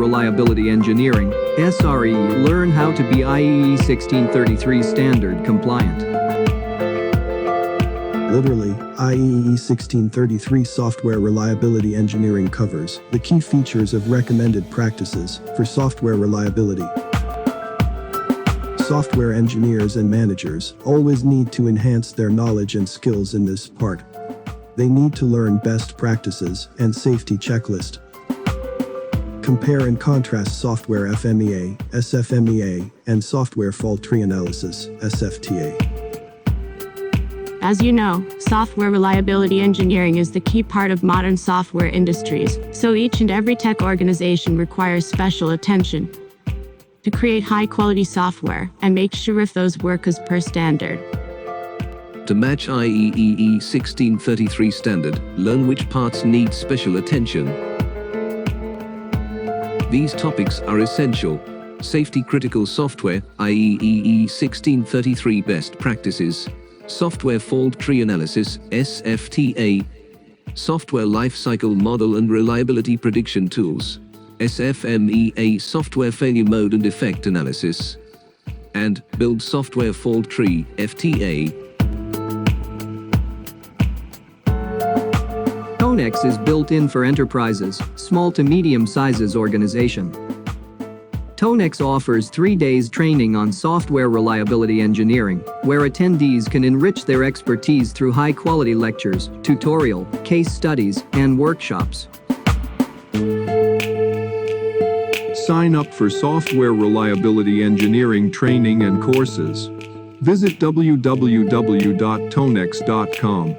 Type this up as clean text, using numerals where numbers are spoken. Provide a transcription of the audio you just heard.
Reliability Engineering, SRE, learn how to be IEEE 1633 standard compliant. Literally, IEEE 1633 Software Reliability Engineering covers the key features of recommended practices for software reliability. Software engineers and managers always need to enhance their knowledge and skills in this part. They need to learn best practices and safety checklist. Compare and contrast software FMEA, SFMEA, and software fault tree analysis, SFTA. As you know, software reliability engineering is the key part of modern software industries, so each and every tech organization requires special attention to create high-quality software and make sure if those work as per standard. To match IEEE 1633 standard, learn which parts need special attention. These topics are essential: safety-critical software, IEEE 1633 best practices, software fault tree analysis, SFTA, software lifecycle model and reliability prediction tools, SFMEA, software failure mode and defect analysis, and build software fault tree, FTA. Tonex is built in for enterprises, small to medium sizes organization. Tonex offers 3 days training on software reliability engineering, where attendees can enrich their expertise through high-quality lectures, tutorial, case studies, and workshops. Sign up for software reliability engineering training and courses. Visit www.tonex.com.